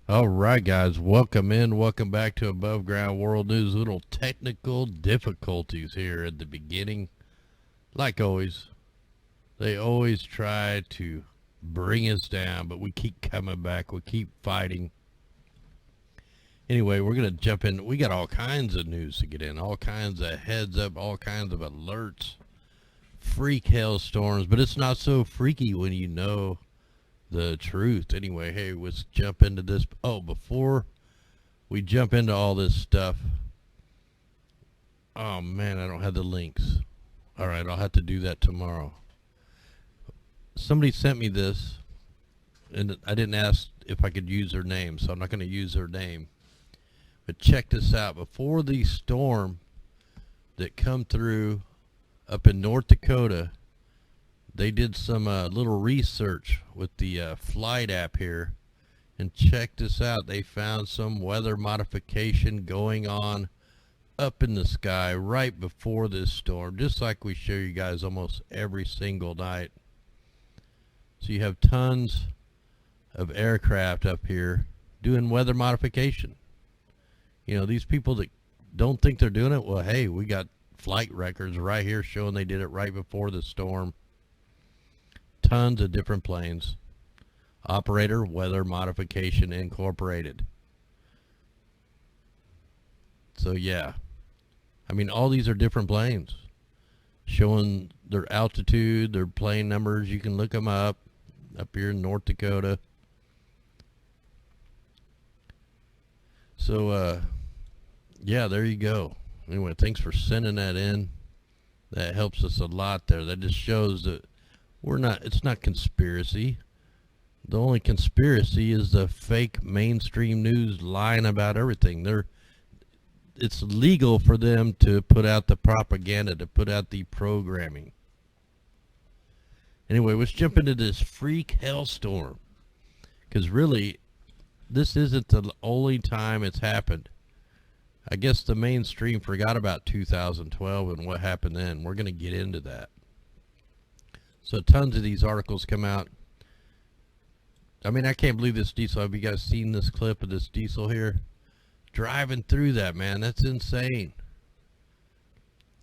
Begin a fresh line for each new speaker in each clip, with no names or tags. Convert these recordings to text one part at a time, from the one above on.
All right, guys, welcome in. Welcome back to Above Ground World News. Little technical difficulties here at the beginning. Like always, they always try to bring us down, but we keep coming back. We keep fighting. Anyway, we're going to jump in. We got all kinds of news to get in, all kinds of heads up, all kinds of alerts, freak hailstorms, but it's not so freaky when you know the truth. Anyway, hey, let's jump into this. Oh, before we jump into all this stuff, oh man, I don't have the links. All right, I'll have to do that tomorrow. Somebody sent me this, and I didn't ask if I could use her name, so I'm not going to use her name. But check this out. Before the storm that come through up in North Dakota, they did some little research with the flight app here, and check this out. They found some weather modification going on up in the sky right before this storm, just like we show you guys almost every single night. So you have tons of aircraft up here doing weather modification. You know, these people that don't think they're doing it, well, hey, we got flight records right here showing they did it right before the storm. Tons of different planes. Operator Weather Modification Incorporated. So yeah, I mean, all these are different planes showing their altitude, their plane numbers. You can look them up here in North Dakota. So yeah, there you go. Anyway, thanks for sending that in. That helps us a lot there. That just shows that it's not conspiracy. The only conspiracy is the fake mainstream news lying about everything. It's legal for them to put out the propaganda, to put out the programming. Anyway, let's jump into this freak hailstorm. Because really, this isn't the only time it's happened. I guess the mainstream forgot about 2012 and what happened then. We're going to get into that. So tons of these articles come out. I mean, I can't believe this diesel. Have you guys seen this clip of this diesel here? Driving through that, man. That's insane.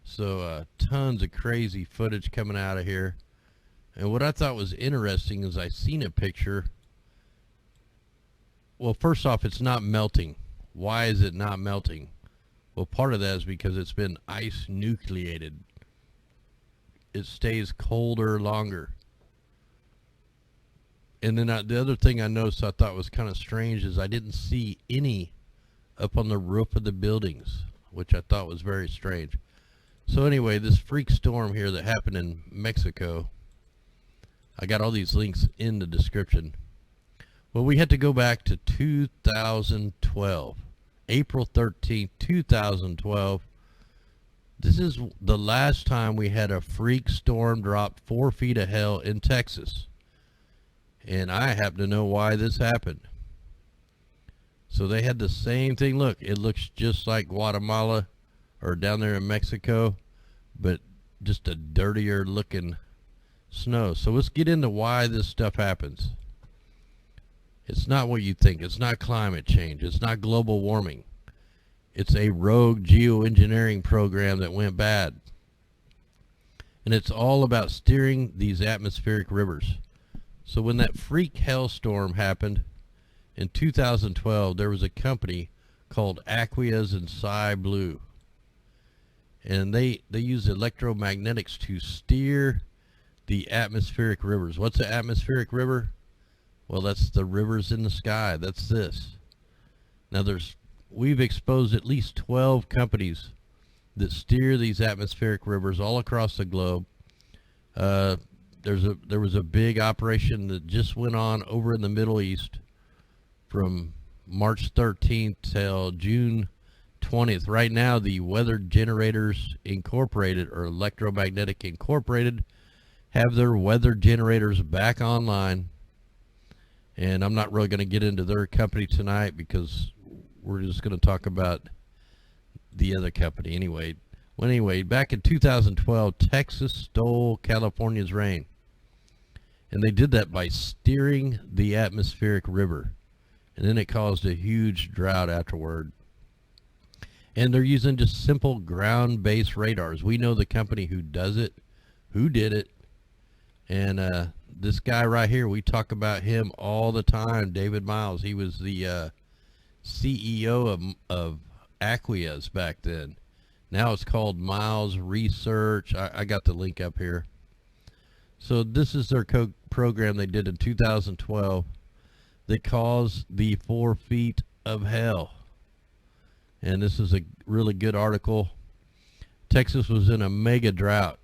So tons of crazy footage coming out of here. And what I thought was interesting is I seen a picture. Well, first off, it's not melting. Why is it not melting? Well, part of that is because it's been ice nucleated. It stays colder longer. And then the other thing I noticed I thought was kind of strange is I didn't see any up on the roof of the buildings, which I thought was very strange. So anyway, this freak storm here that happened in Mexico, I got all these links in the description. Well, we had to go back to 2012, April 13th, 2012. This is the last time we had a freak storm drop 4 feet of hail in Texas. And I happen to know why this happened. So they had the same thing. Look, it looks just like Guatemala or down there in Mexico, but just a dirtier looking snow. So let's get into why this stuff happens. It's not what you think. It's not climate change. It's not global warming. It's a rogue geoengineering program that went bad. And it's all about steering these atmospheric rivers. So when that freak hailstorm happened in 2012, there was a company called Aqueous and Sky Blue. And they use electromagnetics to steer the atmospheric rivers. What's an atmospheric river? Well, that's the rivers in the sky. That's this. Now we've exposed at least 12 companies that steer these atmospheric rivers all across the globe. There was a big operation that just went on over in the Middle East from March 13th till June 20th. Right now, the Weather Generators Incorporated, or Electromagnetic Incorporated, have their weather generators back online. And I'm not really going to get into their company tonight because we're just going to talk about the other company anyway. Well, anyway, back in 2012, Texas stole California's rain. And they did that by steering the atmospheric river. and then it caused a huge drought afterward. And they're using just simple ground-based radars. We know the company who does it, who did it, and this guy right here, we talk about him all the time, David Miles. He was the CEO of agwnnews back then. Now it's called Miles Research. I got the link up here. So this is their program they did in 2012 that caused the 4 feet of hell. And this is a really good article. Texas was in a mega drought.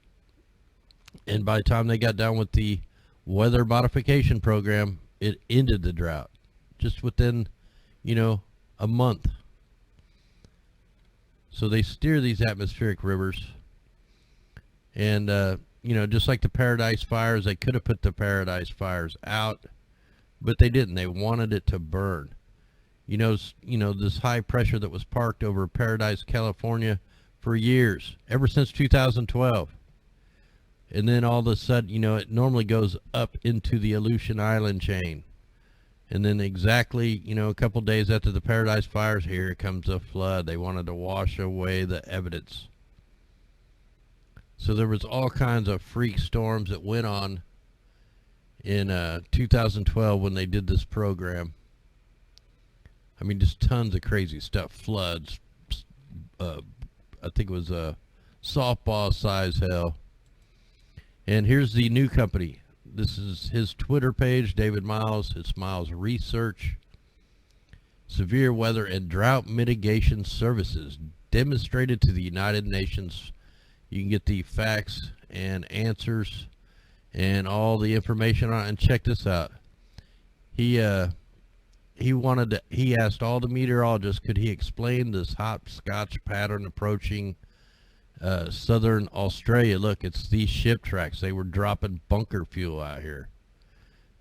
And by the time they got done with the weather modification program, it ended the drought. Just within, a month. So they steer these atmospheric rivers. And, just like the Paradise Fires, they could have put the Paradise Fires out, but they didn't. They wanted it to burn. This high pressure that was parked over Paradise, California for years, ever since 2012. And then all of a sudden, it normally goes up into the Aleutian Island chain. And then exactly, a couple days after the Paradise Fires, here comes a flood. They wanted to wash away the evidence. So there was all kinds of freak storms that went on in 2012 when they did this program. I mean, just tons of crazy stuff. Floods. I think it was a softball size hell. And here's the new company. This is his Twitter page, David Miles. It's Miles Research. Severe weather and drought mitigation services demonstrated to the United Nations. You can get the facts and answers and all the information on it. And check this out. He asked all the meteorologists, could he explain this hopscotch pattern approaching southern Australia? Look, it's these ship tracks. They were dropping bunker fuel out here.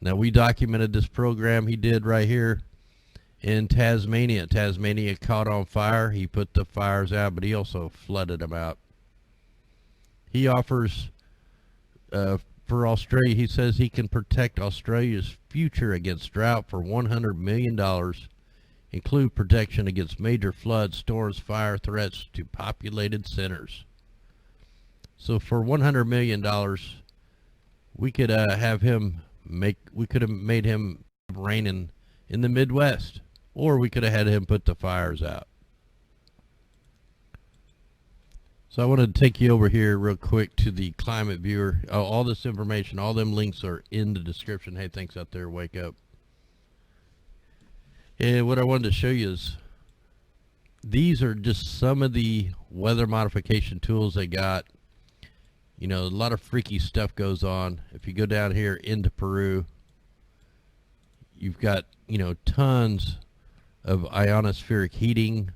Now, we documented this program he did right here in Tasmania. Tasmania caught on fire. He put the fires out, but he also flooded them out. He offers for Australia, he says he can protect Australia's future against drought for $100 million, include protection against major floods, storms, fire threats to populated centers. So for $100 million, we could have made him rain in the Midwest, or we could have had him put the fires out. So I wanted to take you over here real quick to the climate viewer. All this information, all them links are in the description. Hey, thanks out there. Wake up. And what I wanted to show you is these are just some of the weather modification tools they got. A lot of freaky stuff goes on. If you go down here into Peru, you've got, tons of ionospheric heating,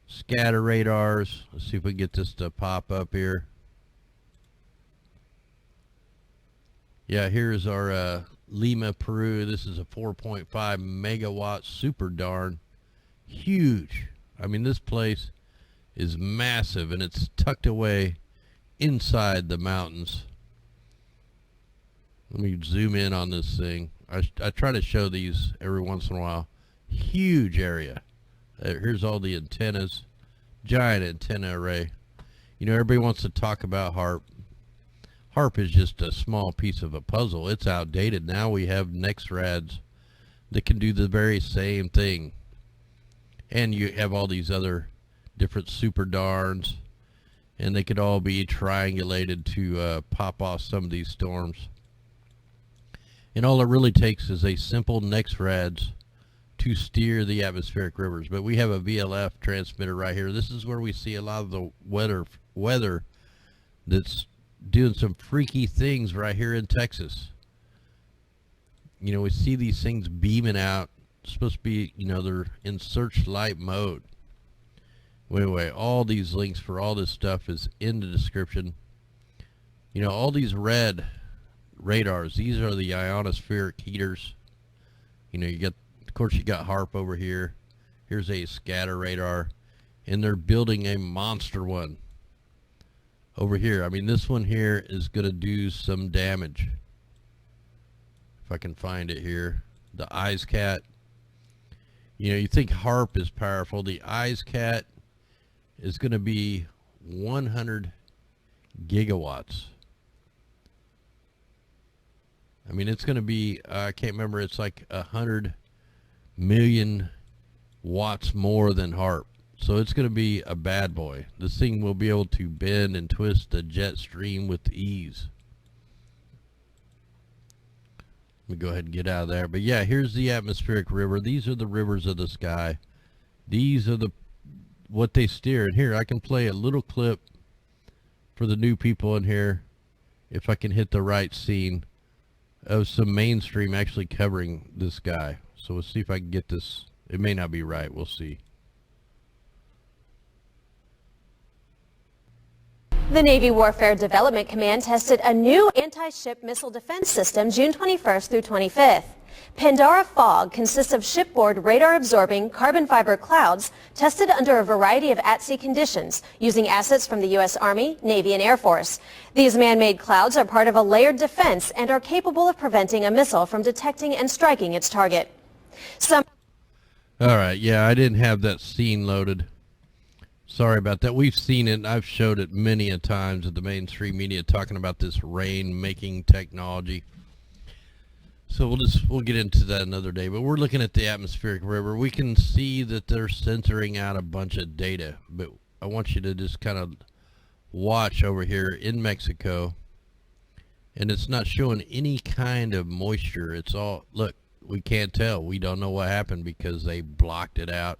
scatter radars. Let's see if we can get this to pop up here. Yeah, here's our Lima, Peru. This is a 4.5 megawatt, super darn huge. I mean, this place is massive, and it's tucked away inside the mountains. Let me zoom in on this thing. I try to show these every once in a while. Huge area. Here's all the antennas. Giant antenna array. Everybody wants to talk about HARP. HARP is just a small piece of a puzzle. It's outdated. Now we have NEXRADs that can do the very same thing. And you have all these other different super darns, and they could all be triangulated to pop off some of these storms. And all it really takes is a simple NEXRADs to steer the atmospheric rivers. But we have a VLF transmitter right here. This is where we see a lot of the weather that's doing some freaky things right here in Texas. We see these things beaming out. It's supposed to be, they're in searchlight mode. Anyway, all these links for all this stuff is in the description. All these red radars, these are the ionospheric heaters. Of course, you got HARP over here. Here's a scatter radar, and they're building a monster one over here. I mean, this one here is going to do some damage. If I can find it here. The Eyes Cat. You know, you think HARP is powerful. The EYESCAT is going to be 100 gigawatts. I mean, it's going to be, I can't remember, it's like 100 million watts more than HARP. So it's going to be a bad boy. This thing will be able to bend and twist the jet stream with ease. Let me go ahead and get out of there. But yeah, here's the atmospheric river. These are the rivers of the sky. These are what they steer. And here, I can play a little clip for the new people in here, if I can hit the right scene, of some mainstream actually covering this guy. So we'll see if I can get this. It may not be right. We'll see.
The Navy Warfare Development Command tested a new anti-ship missile defense system June 21st through 25th. Pandora Fog consists of shipboard radar-absorbing carbon fiber clouds tested under a variety of at-sea conditions using assets from the U.S. Army, Navy, and Air Force. These man-made clouds are part of a layered defense and are capable of preventing a missile from detecting and striking its target. All
right, yeah, I didn't have that scene loaded. Sorry about that. We've seen it, and I've showed it many a times at the mainstream media talking about this rain-making technology. So we'll get into that another day. But we're looking at the atmospheric river. We can see that they're censoring out a bunch of data. But I want you to just kind of watch over here in Mexico. And it's not showing any kind of moisture. It's all, look, we can't tell. We don't know what happened because they blocked it out.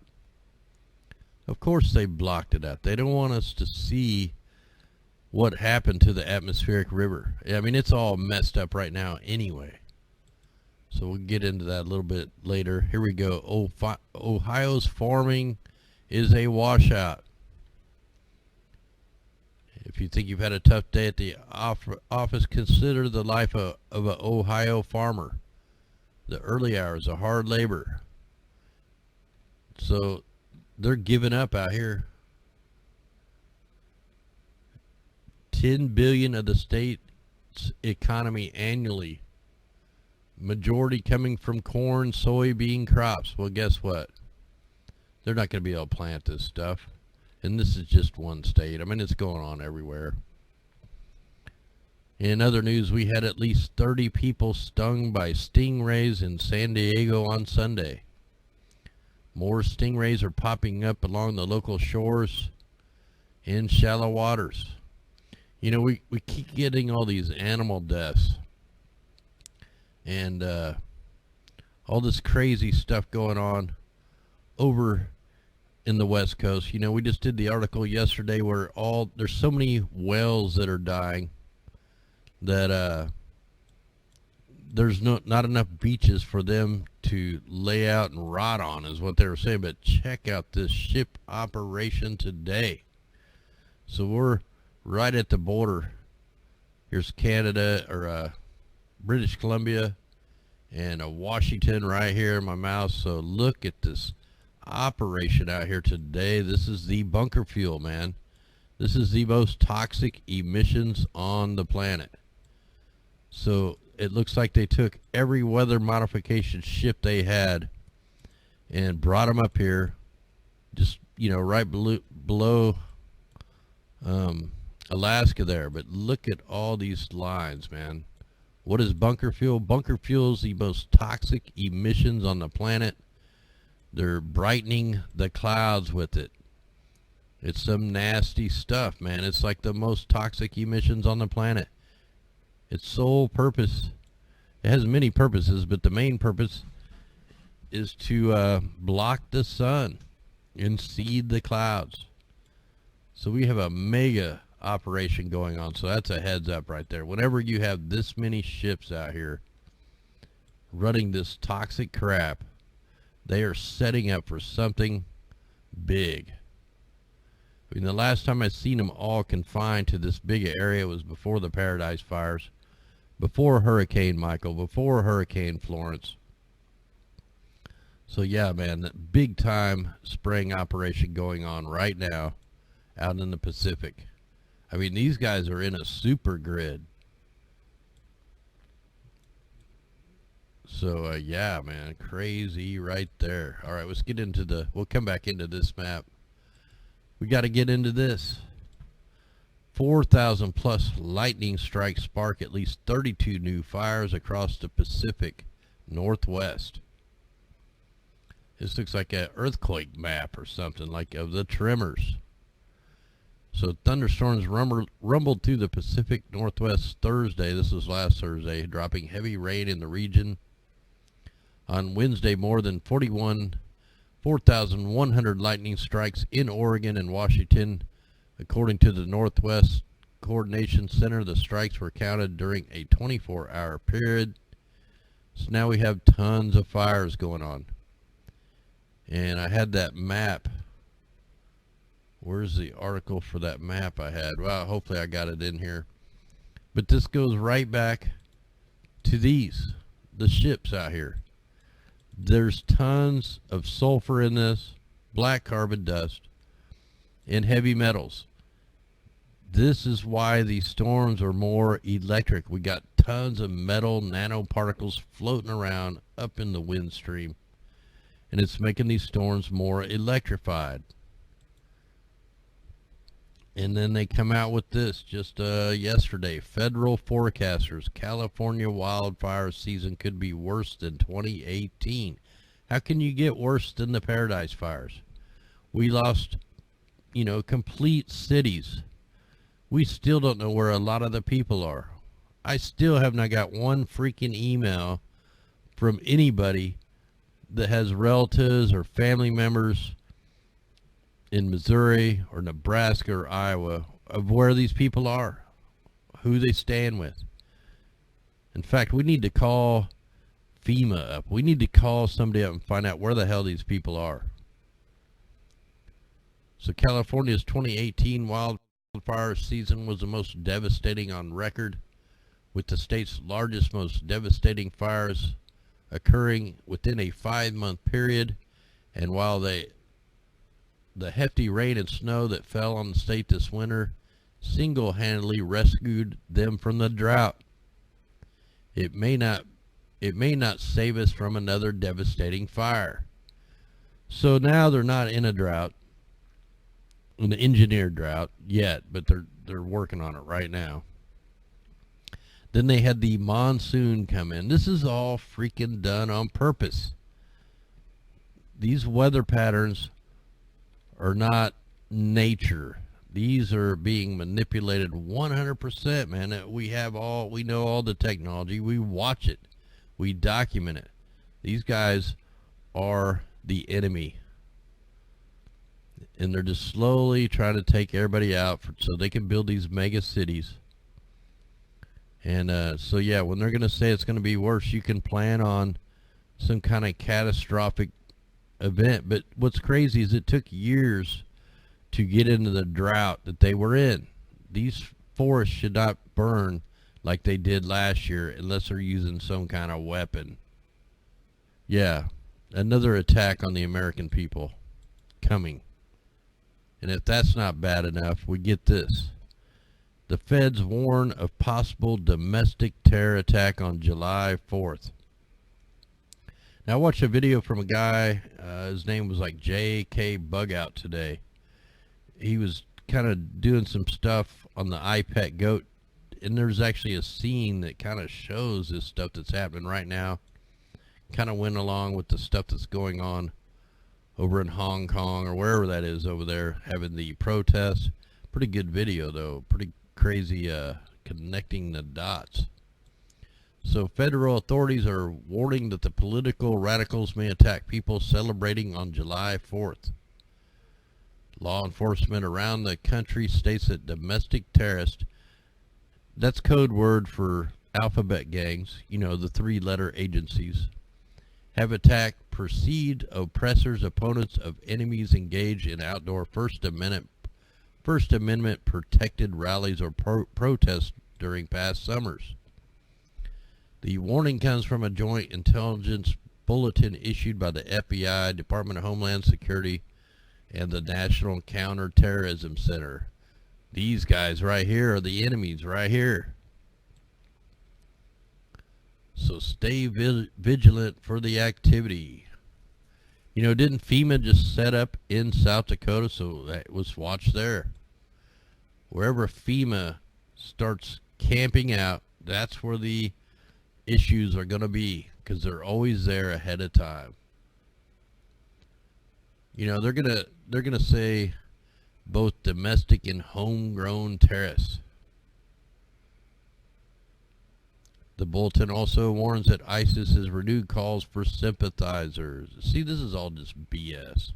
Of course they blocked it out. They don't want us to see what happened to the atmospheric river. I mean, it's all messed up right now anyway. So we'll get into that a little bit later. Here we go. Ohio's farming is a washout. If you think you've had a tough day at the office, consider the life of an Ohio farmer. The early hours of hard labor. So they're giving up out here. $10 billion of the state's economy annually. Majority coming from corn, soybean crops. Well, guess what? They're not going to be able to plant this stuff. And this is just one state. I mean, it's going on everywhere. In other news, we had at least 30 people stung by stingrays in San Diego on Sunday. More stingrays are popping up along the local shores in shallow waters. You know, we keep getting all these animal deaths and all this crazy stuff going on over in the West Coast. You know, we just did the article yesterday where there's so many whales that are dying that there's not enough beaches for them to lay out and rot on, is what they were saying. But check out this ship operation today. So we're right at the border. Here's Canada, or British Columbia, and Washington right here in my mouse. So look at this operation out here today. This is the bunker fuel, man. This is the most toxic emissions on the planet. So it looks like they took every weather modification ship they had and brought them up here, just, you know, right below Alaska there. But look at all these lines, man. What is bunker fuel? Bunker fuel is the most toxic emissions on the planet. They're brightening the clouds with it. It's some nasty stuff, man. It's like the most toxic emissions on the planet. Its sole purpose, it has many purposes, but the main purpose is to block the sun and seed the clouds. So we have a mega operation going on. So that's a heads up right there. Whenever you have this many ships out here running this toxic crap, they are setting up for something big. I mean, the last time I seen them all confined to this big area was before the Paradise Fires, before Hurricane Michael, before Hurricane Florence. So yeah, man, that big time spraying operation going on right now out in the Pacific. I mean, these guys are in a super grid. So yeah, man, crazy right there. All right, let's get into the, we'll come back into this map. We got to get into this. 4,000 plus lightning strikes spark at least 32 new fires across the Pacific Northwest. This looks like an earthquake map or something, like of the tremors. So thunderstorms rumbled through the Pacific Northwest Thursday. This was last Thursday, dropping heavy rain in the region. On Wednesday, more than 4,100 lightning strikes in Oregon and Washington. According to the Northwest Coordination Center, the strikes were counted during a 24-hour period. So now we have tons of fires going on. And I had that map. Where's the article for that map I had? Well, hopefully I got it in here. But this goes right back to these, the ships out here. There's tons of sulfur in this, black carbon dust, and heavy metals. This is why these storms are more electric. We got tons of metal nanoparticles floating around up in the wind stream, and it's making these storms more electrified. And then they come out with this just yesterday. Federal forecasters, California wildfire season could be worse than 2018. How can you get worse than the Paradise fires? We lost, complete cities. We still don't know where a lot of the people are. I still have not got one freaking email from anybody that has relatives or family members in Missouri or Nebraska or Iowa of where these people are, who they stand with. In fact, we need to call FEMA up. We need to call somebody up and find out where the hell these people are. So California's 2018 wildfire season was the most devastating on record, with the state's largest, most devastating fires occurring within a 5-month period. And while the hefty rain and snow that fell on the state this winter single-handedly rescued them from the drought, it may not save us from another devastating fire. So now they're not in a drought, an engineered drought yet, but they're working on it right now. Then they had the monsoon come in. This is all freaking done on purpose. These weather patterns are not nature. These are being manipulated 100%, man. We know all the technology. We watch it. We document it. These guys are the enemy. And they're just slowly trying to take everybody out so they can build these mega cities. And so yeah, when they're going to say it's going to be worse, you can plan on some kind of catastrophic event. But what's crazy is it took years to get into the drought that they were in. These forests should not burn like they did last year unless they're using some kind of weapon. Yeah, another attack on the American people coming. And if that's not bad enough, we get this. The feds warn of possible domestic terror attack on July 4th. Now I watched a video from a guy, his name was like J.K. Bugout today. He was kind of doing some stuff on the iPet Goat, and there's actually a scene that kind of shows this stuff that's happening right now. Kind of went along with the stuff that's going on over in Hong Kong or wherever that is over there, having the protests. Pretty good video though, pretty crazy connecting the dots. So federal authorities are warning that the political radicals may attack people celebrating on July 4th. Law enforcement around the country states that domestic terrorists, that's code word for alphabet gangs, the 3-letter agencies, have attacked perceived oppressors, opponents of enemies engaged in outdoor First Amendment protected rallies or protests during past summers. The warning comes from a joint intelligence bulletin issued by the FBI, Department of Homeland Security, and the National Counterterrorism Center. These guys right here are the enemies right here. So stay vigilant for the activity. You know, didn't FEMA just set up in South Dakota? So that was watch there. Wherever FEMA starts camping out, that's where the issues are going to be, because they're always there ahead of time. You know, they're gonna say both domestic and homegrown terrorists. The bulletin also warns that ISIS has renewed calls for sympathizers. See, this is all just BS.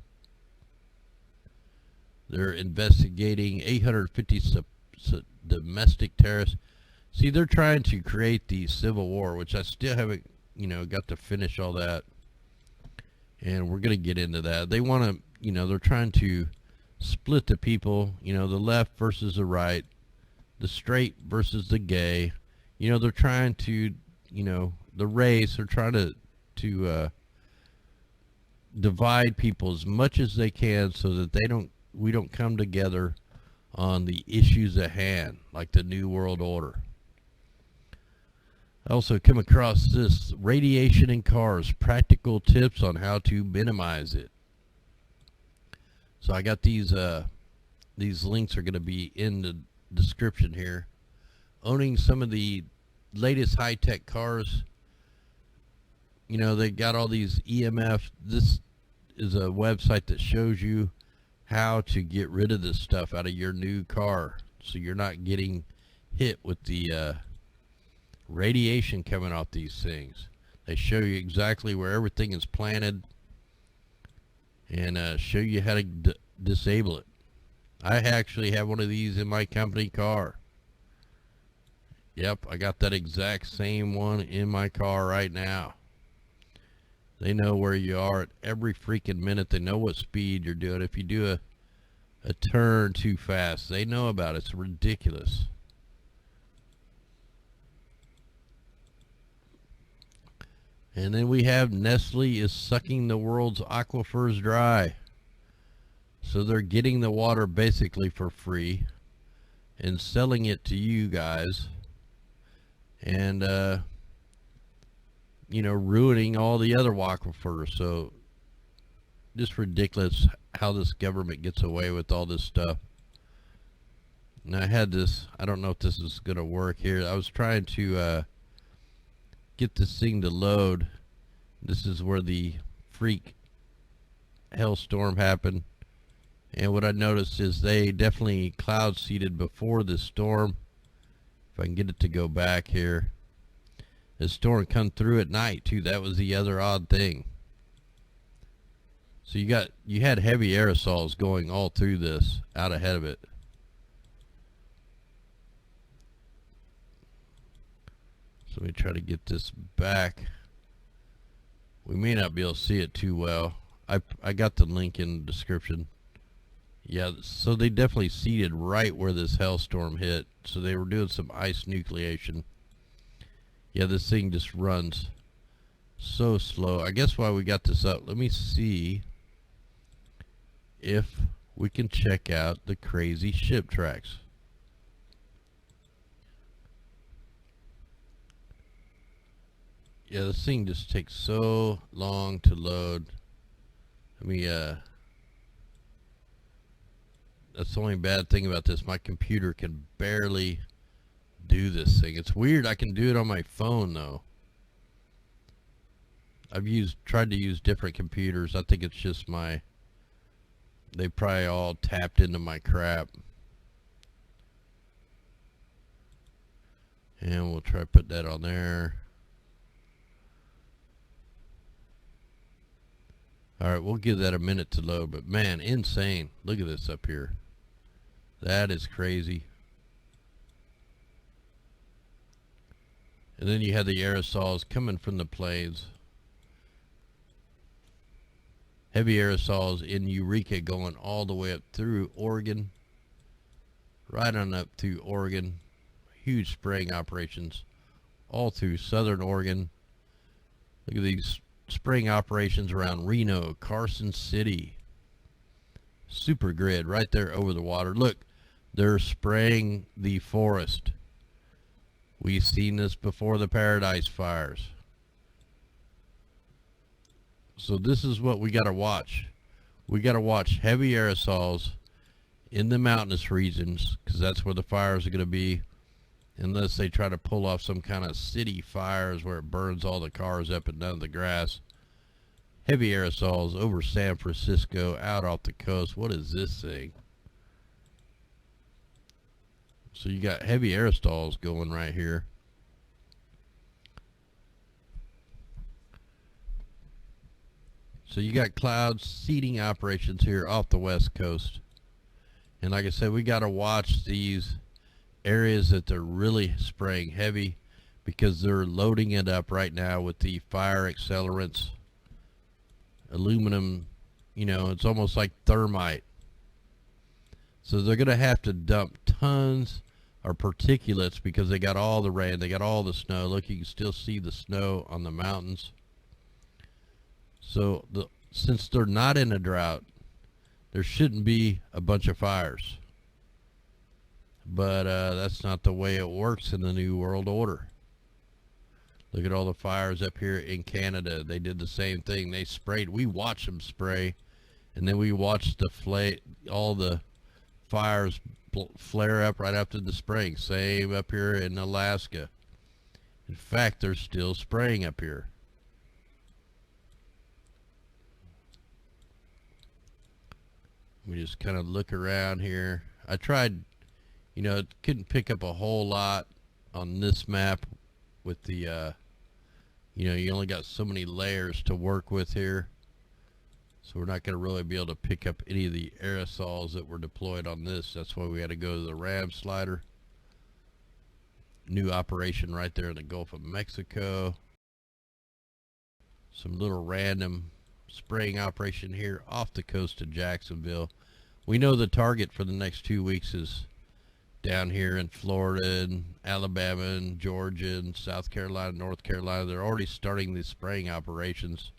They're investigating 850 domestic terrorists. See, they're trying to create the civil war, which I still haven't, got to finish all that. And we're going to get into that. They want to, they're trying to split the people, the left versus the right, the straight versus the gay. They're trying to, the race, they're trying to divide people as much as they can so that we don't come together on the issues at hand, like the New World Order. I also come across this: radiation in cars, practical tips on how to minimize it. So I got these links are going to be in the description here. Owning some of the latest high-tech cars, they got all these EMF. This is a website that shows you how to get rid of this stuff out of your new car, so you're not getting hit with the radiation coming off these things. They show you exactly where everything is planted and show you how to disable it. I actually have one of these in my company car. Yep, I got that exact same one in my car right now. They know where you are at every freaking minute. They know what speed you're doing. If you do a turn too fast, they know about it. It's ridiculous. And then we have Nestlé is sucking the world's aquifers dry. So they're getting the water basically for free and selling it to you guys. And, ruining all the other aquifers. So just ridiculous how this government gets away with all this stuff. And I had this, I don't know if this is going to work here. I was trying to get this thing to load. This is where the freak hailstorm happened. And what I noticed is they definitely cloud seeded before this storm. If I can get it to go back here. The storm come through at night too. That was the other odd thing. So you had heavy aerosols going all through this, out ahead of it. So let me try to get this back. We may not be able to see it too well. I got the link in the description. Yeah, so they definitely seeded right where this hailstorm hit. So they were doing some ice nucleation. Yeah, this thing just runs so slow. I guess why we got this up. Let me see if we can check out the crazy ship tracks. Yeah, this thing just takes so long to load. Let me, that's the only bad thing about this. My computer can barely do this thing. It's weird. I can do it on my phone though. I've tried to use different computers. I think it's just they probably all tapped into my crap. And we'll try to put that on there. Alright, we'll give that a minute to load, but man, insane. Look at this up here. That is crazy. And then you have the aerosols coming from the planes. Heavy aerosols in Eureka going all the way up through Oregon. Right on up through Oregon. Huge spraying operations all through southern Oregon. Look at these spraying operations around Reno, Carson City. Super grid right there over the water. Look, they're spraying the forest. We've seen this before the Paradise Fires. So this is what we got to watch. We got to watch heavy aerosols in the mountainous regions, because that's where the fires are going to be, unless they try to pull off some kind of city fires where it burns all the cars up and down the grass. Heavy aerosols over San Francisco, out off the coast. What is this thing? So you got heavy aerosols going right here. So you got cloud seeding operations here off the west coast. And like I said, we got to watch these areas that they're really spraying heavy, because they're loading it up right now with the fire accelerants, aluminum, you know, it's almost like thermite. So they're going to have to dump tons of particulates because they got all the rain, they got all the snow. Look, you can still see the snow on the mountains. So since they're not in a drought, there shouldn't be a bunch of fires. But that's not the way it works in the New World Order. Look at all the fires up here in Canada. They did the same thing. They sprayed. We watched them spray, and then we watched all the fires flare up right after the spraying. Same up here in Alaska. In fact, they're still spraying up here. We just kind of look around here. I tried, you know, couldn't pick up a whole lot on this map with the, you know, you only got so many layers to work with here. So we're not going to really be able to pick up any of the aerosols that were deployed on this. That's why we had to go to the RAM slider. New operation right there in the Gulf of Mexico. Some little random spraying operation here off the coast of Jacksonville. We know the target for the next 2 weeks is down here in Florida and Alabama and Georgia and South Carolina, North Carolina. They're already starting these spraying operations.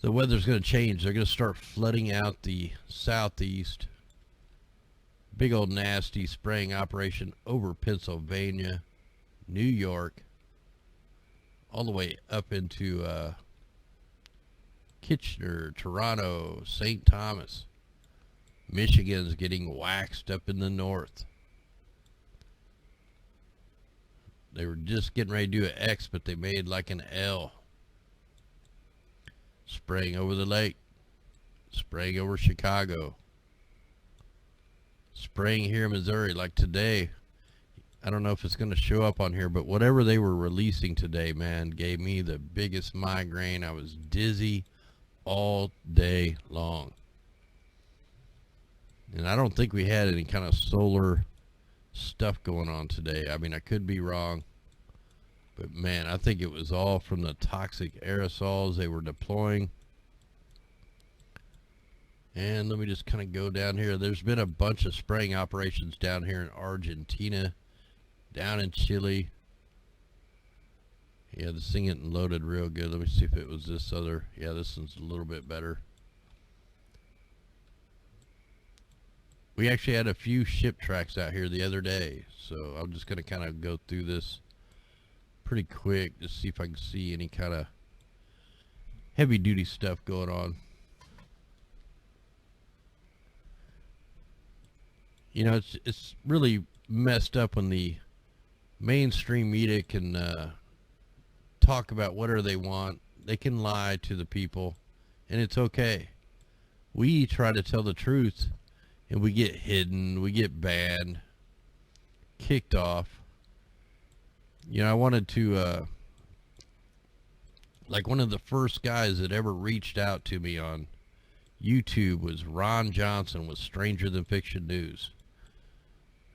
The weather's going to change. They're going to start flooding out the southeast. Big old nasty spraying operation over Pennsylvania, New York, all the way up into Kitchener, Toronto, St. Thomas. Michigan's getting waxed up in the north. They were just getting ready to do an X, but they made like an L. Spraying over the lake. Spraying over Chicago. Spraying here in Missouri. Like today, I don't know if it's going to show up on here, but whatever they were releasing today, man, gave me the biggest migraine. I was dizzy all day long. And I don't think we had any kind of solar stuff going on today. I mean, I could be wrong. But man, I think it was all from the toxic aerosols they were deploying. And let me just kind of go down here. There's been a bunch of spraying operations down here in Argentina, down in Chile. Yeah, this thing getting loaded real good. Let me see if it was this other. Yeah, this one's a little bit better. We actually had a few ship tracks out here the other day, so I'm just going to kind of go through this pretty quick, just see if I can see any kind of heavy duty stuff going on. You know, it's really messed up when the mainstream media can talk about whatever they want. They can lie to the people, and it's okay. We try to tell the truth, and we get hidden, we get banned, kicked off. You know, I wanted to, like one of the first guys that ever reached out to me on YouTube was Ron Johnson with Stranger Than Fiction News.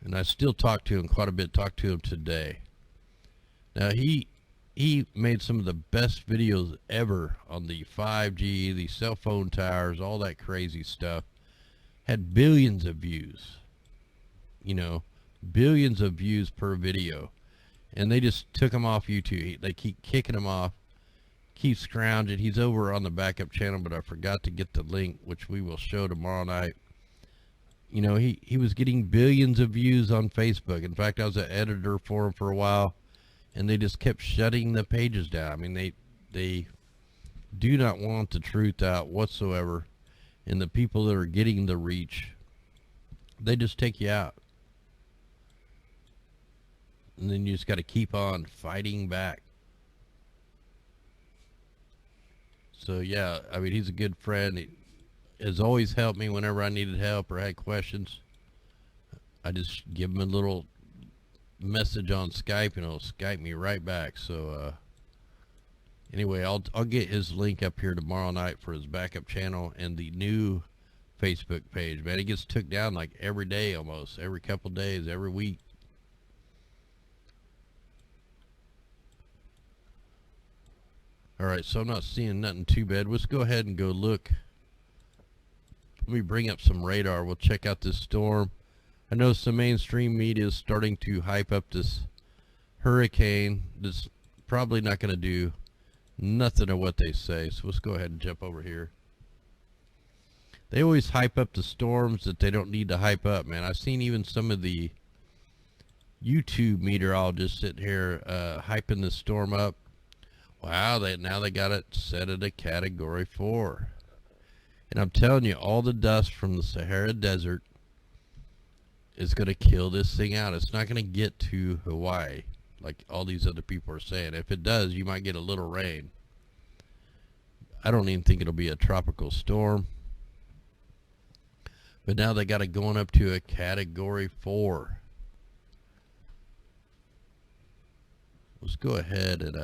And I still talk to him quite a bit, talk to him today. Now, he made some of the best videos ever on the 5G, the cell phone towers, all that crazy stuff. Had billions of views, you know, billions of views per video. And they just took him off YouTube. They keep kicking him off, keep scrounging. He's over on the backup channel, but I forgot to get the link, which we will show tomorrow night. you know, he was getting billions of views on Facebook. In fact, I was an editor for him for a while, and they just kept shutting the pages down. I mean, they do not want the truth out whatsoever, and the people that are getting the reach, they just take you out. And then you just got to keep on fighting back. So yeah, I mean, he's a good friend. He has always helped me whenever I needed help or had questions. I just give him a little message on Skype, and he'll Skype me right back. So anyway, I'll get his link up here tomorrow night for his backup channel and the new Facebook page. Man, it gets took down like every day, almost every couple days, every week. Alright, so I'm not seeing nothing too bad. Let's go ahead and go look. Let me bring up some radar. We'll check out this storm. I know some mainstream media is starting to hype up this hurricane that's probably not going to do nothing of what they say. So let's go ahead and jump over here. They always hype up the storms that they don't need to hype up, man. I've seen even some of the YouTube meteorologists sitting here hyping the storm up. Wow, now they got it set at a Category 4. And I'm telling you, all the dust from the Sahara Desert is going to kill this thing out. It's not going to get to Hawaii like all these other people are saying. If it does, you might get a little rain. I don't even think it'll be a tropical storm. But now they got it going up to a Category 4. Let's go ahead and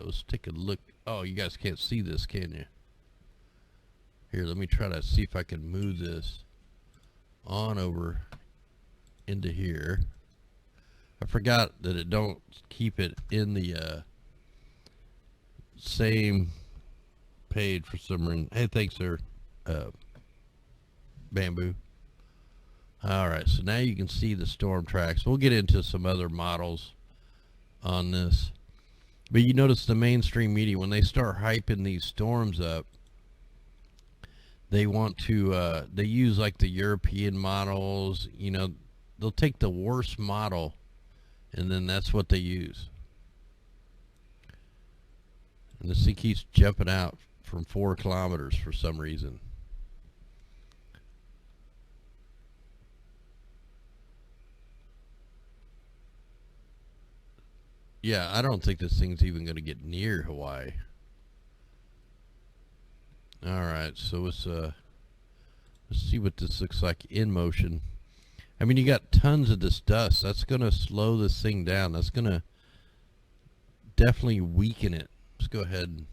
let's take a look. Oh, you guys can't see this, can you? Here, let me try to see if I can move this on over into here. I forgot that it don't keep it in the same page for some reason. Hey, thanks, sir. Bamboo. Alright, so now you can see the storm tracks. We'll get into some other models on this. But you notice the mainstream media, when they start hyping these storms up, they want to, they use like the European models. You know, they'll take the worst model, and then that's what they use. And this thing keeps jumping out from 4 kilometers for some reason. Yeah, I don't think this thing's even going to get near Hawaii. Alright, so let's see what this looks like in motion. I mean, you got tons of this dust. That's going to slow this thing down. That's going to definitely weaken it. Let's go ahead and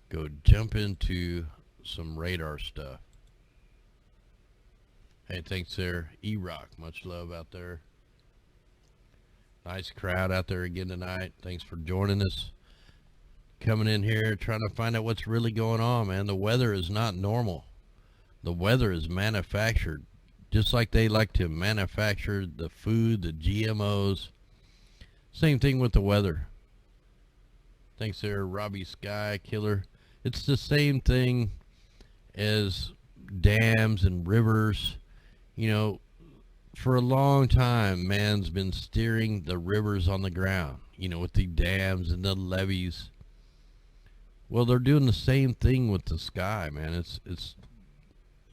go jump into some radar stuff. Hey, thanks there, E-Rock. Much love out there. Nice crowd out there again tonight. Thanks for joining us. Coming in here trying to find out what's really going on, man. The weather is not normal. The weather is manufactured. Just like they like to manufacture the food, the GMOs. Same thing with the weather. Thanks there, Robbie Sky Killer. It's the same thing as dams and rivers. You know, for a long time, man's been steering the rivers on the ground, you know, with the dams and the levees. Well, they're doing the same thing with the sky, man. It's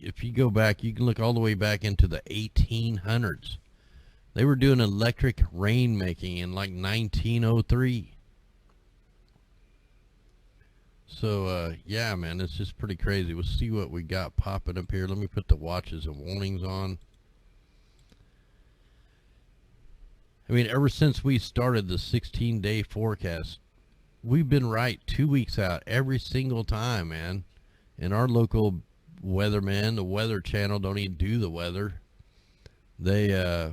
if you go back, you can look all the way back into the 1800s. They were doing electric rainmaking in like 1903. So, yeah, man, it's just pretty crazy. We'll see what we got popping up here. Let me put the watches and warnings on. I mean, ever since we started the 16-day forecast, we've been right 2 weeks out every single time, man. And our local weatherman, the Weather Channel, don't even do the weather. They're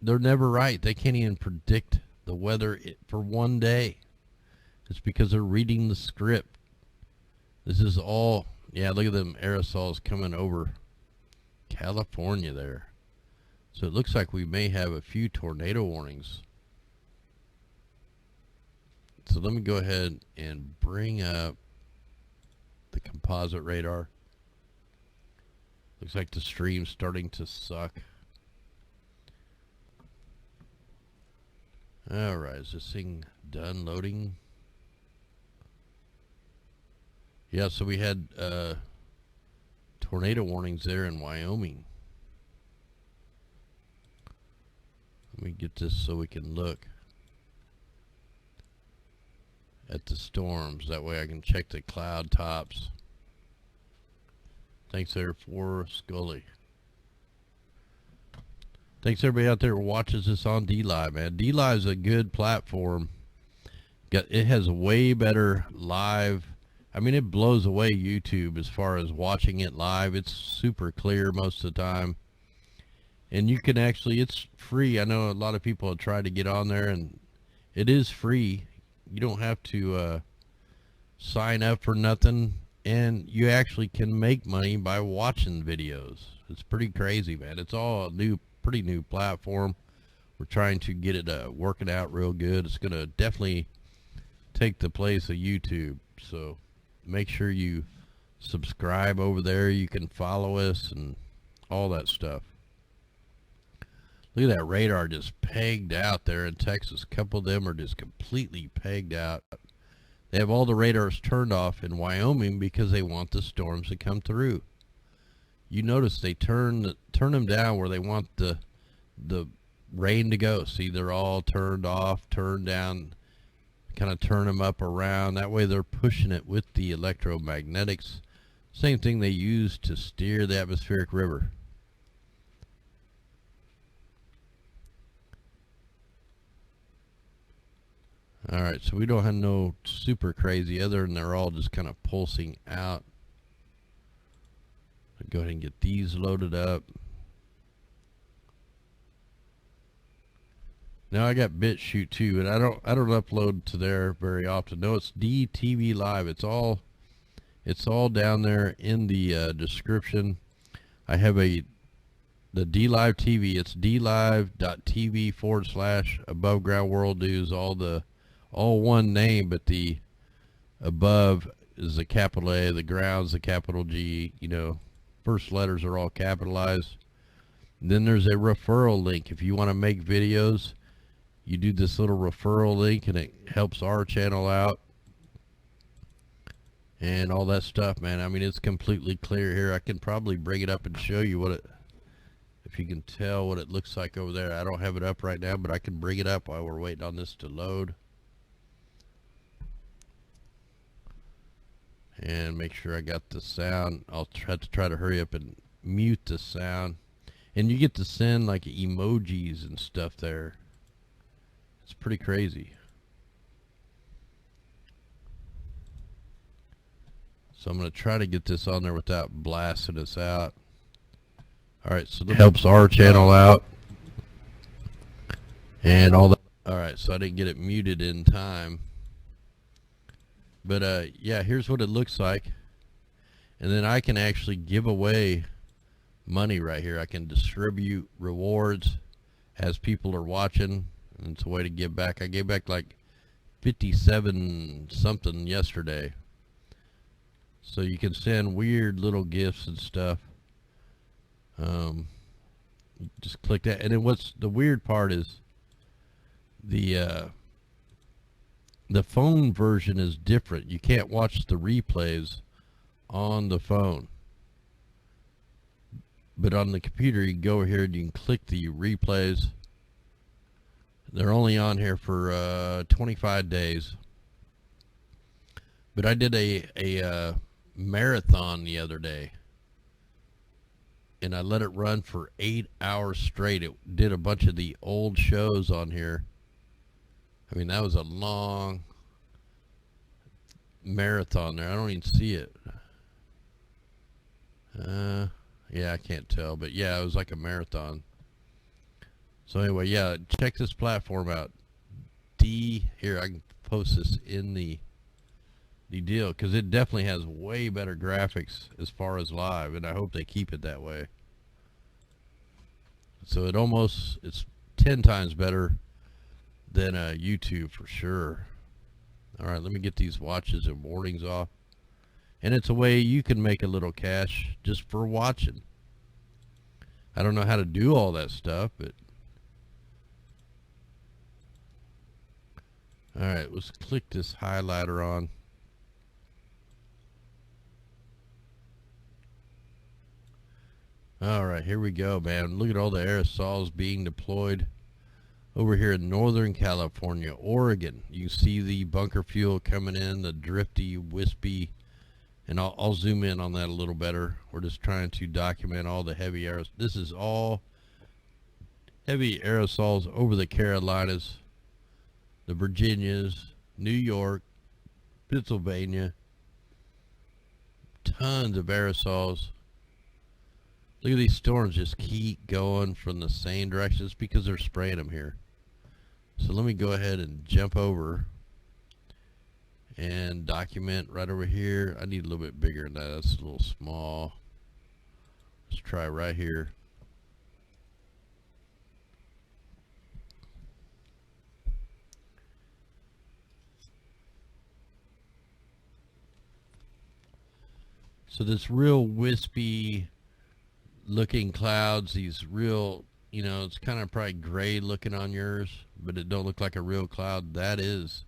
never right. They can't even predict the weather for one day. It's because they're reading the script. This is all, yeah, look at them aerosols coming over California there. So it looks like we may have a few tornado warnings. So let me go ahead and bring up the composite radar. Looks like the stream's starting to suck. Alright, is this thing done loading? Yeah, so we had tornado warnings there in Wyoming. Let me get this so we can look at the storms. That way I can check the cloud tops. Thanks there for Scully. Thanks everybody out there who watches this on DLive, man. DLive is a good platform. It has way better live. I mean, it blows away YouTube as far as watching it live. It's super clear most of the time. And you can actually, it's free. I know a lot of people have tried to get on there, and it is free. You don't have to sign up for nothing. And you actually can make money by watching videos. It's pretty crazy, man. It's all a pretty new platform. We're trying to get it working out real good. It's going to definitely take the place of YouTube. So make sure you subscribe over there. You can follow us and all that stuff. Look at that radar just pegged out there in Texas. A couple of them are just completely pegged out. They have all the radars turned off in Wyoming because they want the storms to come through. You notice they turn them down where they want the rain to go. See, they're all turned off, turned down, kind of turn them up around. That way they're pushing it with the electromagnetics. Same thing they use to steer the atmospheric river. Alright, so we don't have no super crazy other than they're all just kind of pulsing out. So go ahead and get these loaded up. Now I got BitChute too, and I don't upload to there very often. No, it's DLIVE. It's all down there in the description. I have the DLive TV. It's dlive.tv/above ground world news. All one name, but the above is a capital A, the ground's a capital G. You know, first letters are all capitalized. And then there's a referral link. If you want to make videos, you do this little referral link, and it helps our channel out and all that stuff, man. I mean, it's completely clear here. I can probably bring it up and show you what it, if you can tell what it looks like over there. I don't have it up right now, but I can bring it up while we're waiting on this to load. And make sure I got the sound. I'll try to hurry up and mute the sound. And you get to send like emojis and stuff there. It's pretty crazy. So I'm going to try to get this on there without blasting us out. Alright, so that helps our channel out. And all that. Alright, so I didn't get it muted in time. But yeah, here's what it looks like. And then I can actually give away money right here. I can distribute rewards as people are watching. And it's a way to give back. I gave back like 57 something yesterday. So you can send weird little gifts and stuff. You just click that. And then what's the weird part is the phone version is different. You can't watch the replays on the phone. But on the computer, you can go over here and you can click the replays. They're only on here for 25 days. But I did a marathon the other day. And I let it run for 8 hours straight. It did a bunch of the old shows on here. I mean, that was a long marathon there. I don't even see it. Yeah, I can't tell. But yeah, it was like a marathon. So anyway, yeah, check this platform out. Here, I can post this in the deal, because it definitely has way better graphics as far as live, and I hope they keep it that way. So it's 10 times better than YouTube for sure. Alright, let me get these watches and warnings off. And it's a way you can make a little cash just for watching. I don't know how to do all that stuff, but alright, let's click this highlighter on. Alright, here we go, man. Look at all the aerosols being deployed over here in Northern California, Oregon. You see the bunker fuel coming in, the drifty, wispy, and I'll zoom in on that a little better. We're just trying to document all the heavy aerosols. This is all heavy aerosols over the Carolinas, the Virginias, New York, Pennsylvania. Tons of aerosols. Look at these storms just keep going from the same direction. It's because they're spraying them here. So let me go ahead and jump over and document right over here. I need a little bit bigger than that. That's a little small. Let's try right here. So this real wispy looking clouds, these real, you know, it's kind of probably gray looking on yours, but it don't look like a real cloud. That is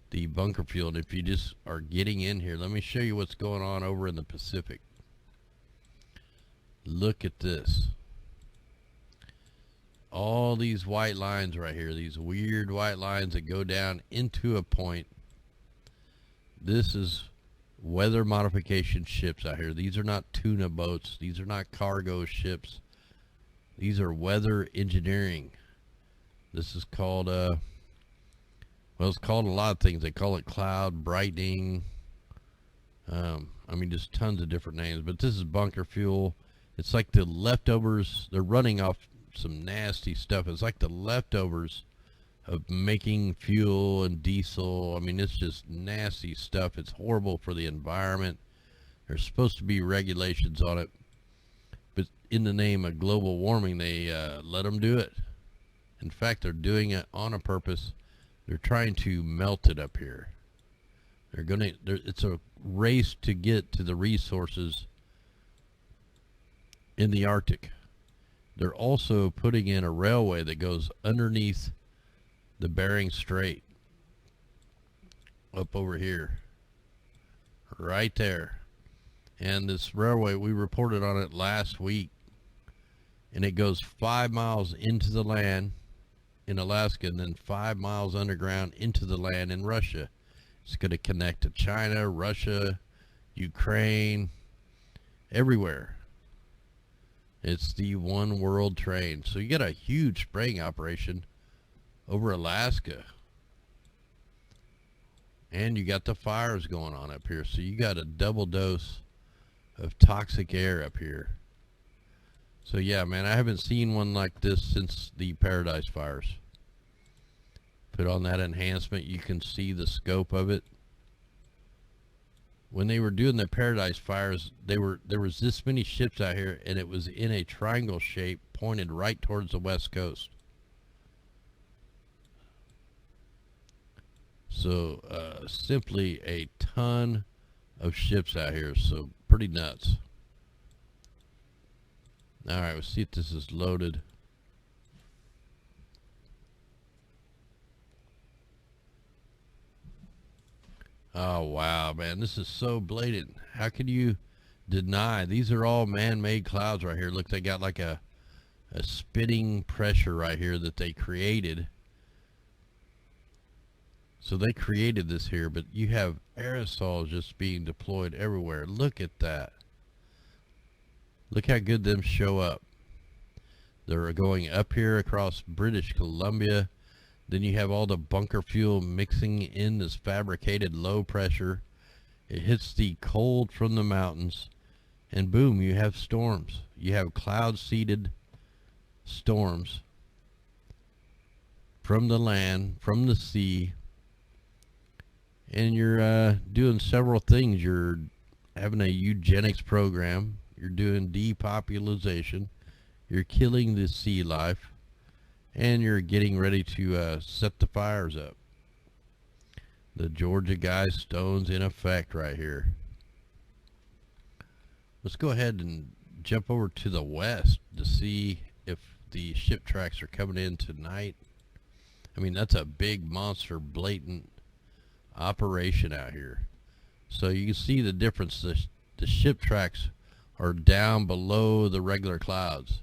the bunker fuel. And if you just are getting in here, let me show you what's going on over in the Pacific. Look at this. All these white lines right here, these weird white lines that go down into a point. This is weather modification ships out here. These are not tuna boats. These are not cargo ships. These are weather engineering. This is called well, it's called a lot of things. They call it cloud brightening. I mean, just tons of different names, but this is bunker fuel. It's like the leftovers. They're running off some nasty stuff. It's like the leftovers of making fuel and diesel. I mean, it's just nasty stuff. It's horrible for the environment. There's supposed to be regulations on it, but in the name of global warming, they let them do it. In fact, they're doing it on a purpose. They're trying to melt it up here. It's a race to get to the resources in the Arctic. They're also putting in a railway that goes underneath the Bering Strait, up over here, right there. And this railway, we reported on it last week, and it goes 5 miles into the land in Alaska and then 5 miles underground into the land in Russia. It's going to connect to China, Russia, Ukraine, everywhere. It's the one world train. So you got a huge spraying operation over Alaska, and you got the fires going on up here. So you got a double dose of toxic air up here. So yeah, man, I haven't seen one like this since the Paradise fires. Put on that enhancement, you can see the scope of it. When they were doing the Paradise fires, there was this many ships out here, and it was in a triangle shape pointed right towards the west coast. So simply a ton of ships out here, so pretty nuts. Alright, let's see if this is loaded. Oh wow, man, this is so blatant. How can you deny? These are all man-made clouds right here. Look, they got like a spitting pressure right here that they created. So they created this here, but you have aerosols just being deployed everywhere. Look at that. Look how good them show up. They're going up here across British Columbia. Then you have all the bunker fuel mixing in this fabricated low pressure. It hits the cold from the mountains, and boom, you have storms. You have cloud-seeded storms from the land, from the sea. And you're doing several things. You're having a eugenics program. You're doing depopulation. You're killing the sea life. And you're getting ready to set the fires up. The Georgia Guidestone's in effect right here. Let's go ahead and jump over to the west to see if the ship tracks are coming in tonight. I mean, that's a big monster blatant operation out here. So you can see the difference. The ship tracks are down below the regular clouds.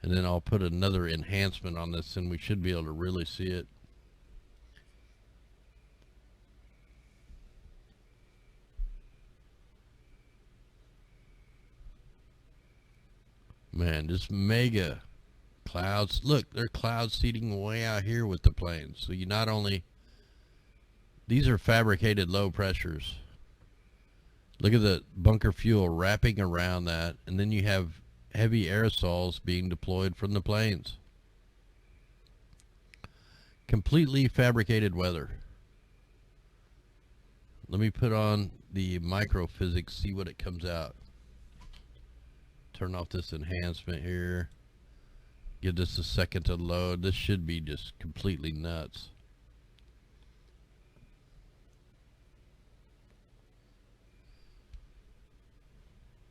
And then I'll put another enhancement on this and we should be able to really see it. Man, just mega clouds. Look, they're cloud seeding way out here with the planes. So you not only, these are fabricated low pressures. Look at the bunker fuel wrapping around that, and then you have heavy aerosols being deployed from the planes. Completely fabricated weather. Let me put on the microphysics, see what it comes out. Turn off this enhancement here. Give this a second to load. This should be just completely nuts.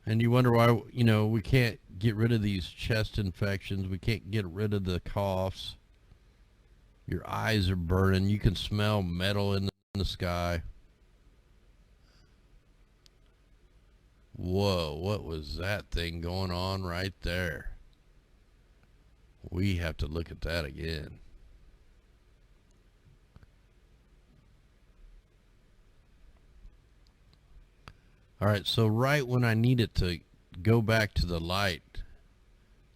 And you wonder why, you know, we can't get rid of these chest infections. We can't get rid of the coughs. Your eyes are burning. You can smell metal in the sky. Whoa, what was that thing going on right there? We have to look at that again. Alright, so right when I need it to go back to the light,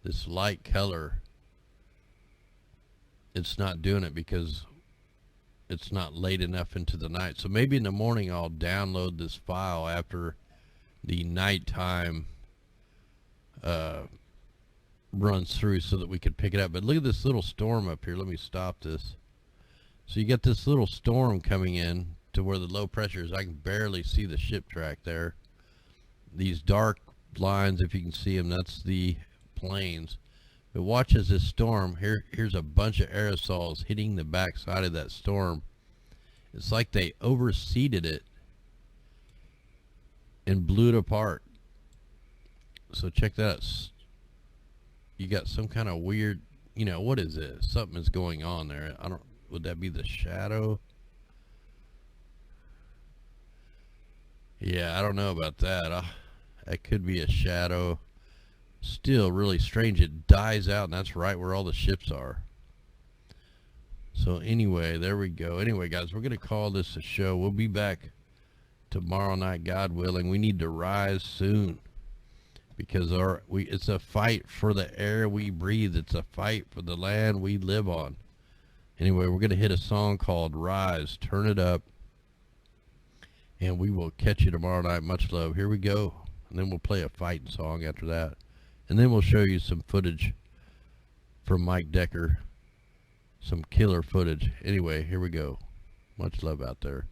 this light color, it's not doing it because it's not late enough into the night. So maybe in the morning I'll download this file after the nighttime runs through so that we could pick it up. But look at this little storm up here. Let me stop this. So you get this little storm coming in to where the low pressure is. I can barely see the ship track there. These dark lines, if you can see them, that's the planes. But watch as this storm, here's a bunch of aerosols hitting the back side of that storm. It's like they overseeded it and blew it apart. So check that out. You got some kind of weird, you know, what is this? Something is going on there. I don't, would that be the shadow? Yeah, I don't know about that. That could be a shadow. Still really strange. It dies out, and that's right where all the ships are. So anyway, there we go. Anyway, guys, we're going to call this a show. We'll be back tomorrow night, God willing. We need to rise soon because it's a fight for the air we breathe. It's a fight for the land we live on. Anyway, we're going to hit a song called Rise. Turn it up. And we will catch you tomorrow night. Much love. Here we go. And then we'll play a fighting song after that. And then we'll show you some footage from Mike Decker. Some killer footage. Anyway, here we go. Much love out there.